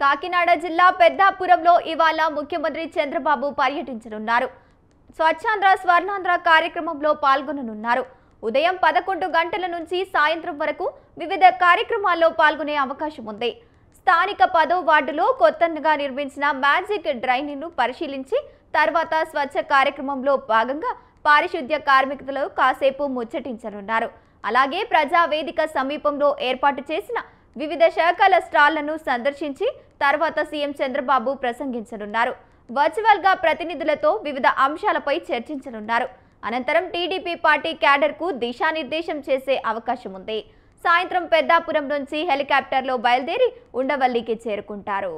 కాకినాడ జిల్లా పెద్దాపురంలో ఇవాళ ముఖ్యమంత్రి చంద్రబాబు పర్యటించనున్నారు. స్వచ్ఛాంధ్ర స్వర్ణాంధ్ర కార్యక్రమంలో పాల్గొననున్నారు. ఉదయం 11 గంటల నుంచి సాయంత్రం వరకు వివిధ కార్యక్రమాల్లో పాల్గొనే అవకాశం ఉంది. స్థానిక 10వ వార్డులో కొత్తగా నిర్మించిన మ్యాజిక్ డ్రైనేజ్ను పరిశీలించి తర్వాత స్వచ్ఛ కార్యక్రమంలో భాగంగా పారిశుద్ధ్య కార్మికులతో కాసేపు ముచ్చటించనున్నారు. అలాగే ప్రజావేదిక సమీపంలో ఏర్పాటు చేసిన వివిధ శాఖల స్టాళ్లను సందర్శించి తర్వాత సీఎం చంద్రబాబు ప్రసంగించనున్నారు. వర్చువల్ గా ప్రతినిధులతో వివిధ అంశాలపై చర్చించనున్నారు. అనంతరం టీడీపీ పార్టీ క్యాడర్కు దిశానిర్దేశం చేసే అవకాశం ఉంది. సాయంత్రం పెద్దాపురం నుంచి హెలికాప్టర్లో బయలుదేరి ఉండవల్లికి చేరుకుంటారు.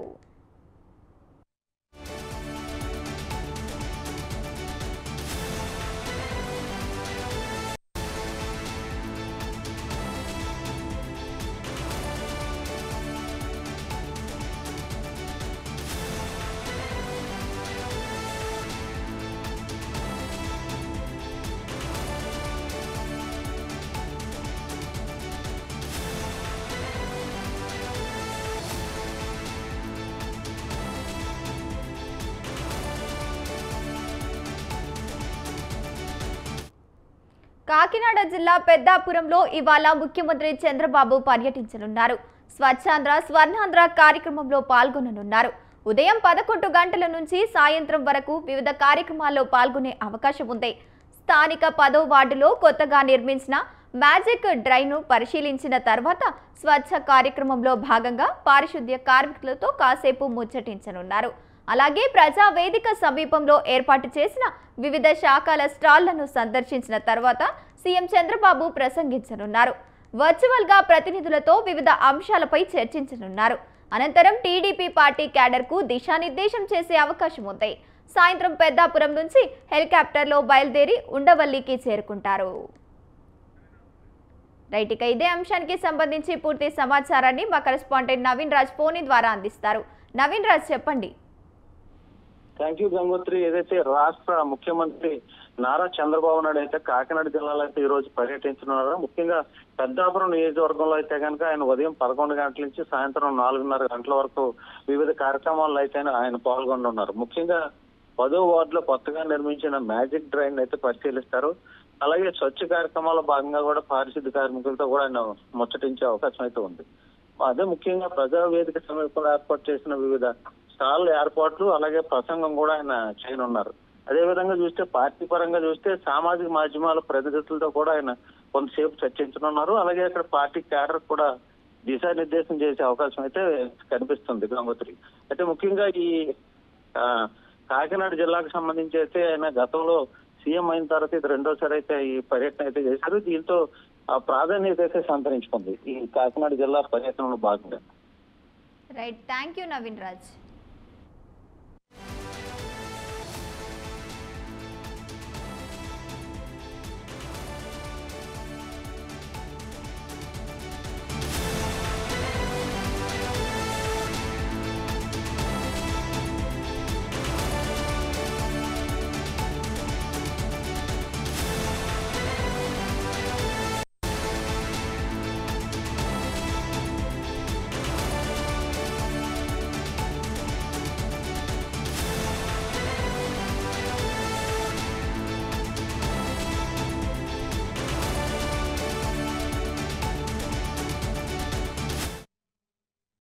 కాకినాడ జిల్లా పెద్దాపురంలో ఇవాళ ముఖ్యమంత్రి చంద్రబాబు పర్యటించనున్నారు. స్వచ్ఛాంధ్ర స్వర్ణాంధ్ర కార్యక్రమంలో పాల్గొననున్నారు. ఉదయం 11 గంటల నుంచి సాయంత్రం వరకు వివిధ కార్యక్రమాల్లో పాల్గొనే అవకాశం ఉంది. స్థానిక 10వ వార్డులో కొత్తగా నిర్మించిన మ్యాజిక్ డ్రైన్ను పరిశీలించిన తర్వాత స్వచ్ఛ కార్యక్రమంలో భాగంగా పారిశుద్ధ్య కార్మికులతో కాసేపు ముచ్చటించనున్నారు. అలాగే ప్రజావేదిక సమీపంలో ఏర్పాటు చేసిన వివిధ శాఖల స్టాళ్లను సందర్శించిన తర్వాత సీఎం చంద్రబాబు ప్రసంగించనున్నారు. వర్చువల్ గా ప్రతినిధులతో వివిధ అంశాలపై చర్చించనున్నారు. అనంతరం టీడీపీ పార్టీ క్యాడర్కు దిశానిర్దేశం చేసే అవకాశం ఉంది. సాయంత్రం పెద్దాపురం నుంచి హెలికాప్టర్లో బయలుదేరి ఉండవల్లికి చేరుకుంటారు. రైట్, ఇక ఇదే అంశానికి సంబంధించి పూర్తి సమాచారాన్ని మా కరెస్పాండెంట్ నవీన్ రాజ్ ఫోన్ ద్వారా అందిస్తారు. నవీన్ రాజ్, చెప్పండి. Thank you Gangotri. ఏదైతే రాష్ట్ర ముఖ్యమంత్రి నారా చంద్రబాబు నాయుడు అయితే కాకినాడ జిల్లాలో అయితే ఈ రోజు పర్యటించనున్నారో, ముఖ్యంగా పెద్దాపురం నియోజకవర్గంలో అయితే కనుక ఆయన ఉదయం 11 గంటల నుంచి సాయంత్రం 4:30 గంటల వరకు వివిధ కార్యక్రమాల్లో అయితే ఆయన పాల్గొనున్నారు. ముఖ్యంగా 10వ వార్డులో కొత్తగా నిర్మించిన మ్యాజిక్ డ్రైన్ అయితే పరిశీలిస్తారు. అలాగే స్వచ్ఛ కార్యక్రమాల్లో భాగంగా కూడా పారిశుద్ధ్య కార్మికులతో కూడా ఆయన ముచ్చటించే అవకాశం అయితే ఉంది. అదే ముఖ్యంగా ప్రజావేదిక సమీపంలో ఏర్పాటు చేసిన వివిధ స్టాల్ ఏర్పాట్లు అలాగే ప్రసంగం కూడా ఆయన చేయనున్నారు. అదే విధంగా చూస్తే పార్టీ పరంగా చూస్తే సామాజిక మాధ్యమాల ప్రతినిధులతో కూడా ఆయన కొంతసేపు చర్చించనున్నారు. అలాగే అక్కడ పార్టీ క్యాడర్ కూడా దిశానిర్దేశం చేసే అవకాశం అయితే కనిపిస్తుంది గంగోత్రి. అయితే ముఖ్యంగా ఈ కాకినాడ జిల్లాకు సంబంధించి అయితే ఆయన గతంలో సీఎం అయిన తర్వాత ఇది రెండోసారి అయితే ఈ పర్యటన అయితే చేశారు. దీంతో ప్రాధాన్యత అయితే సంతరించుకుంది ఈ కాకినాడ జిల్లా పర్యటనలో భాగంగా. Right, thank you Naveen Raj.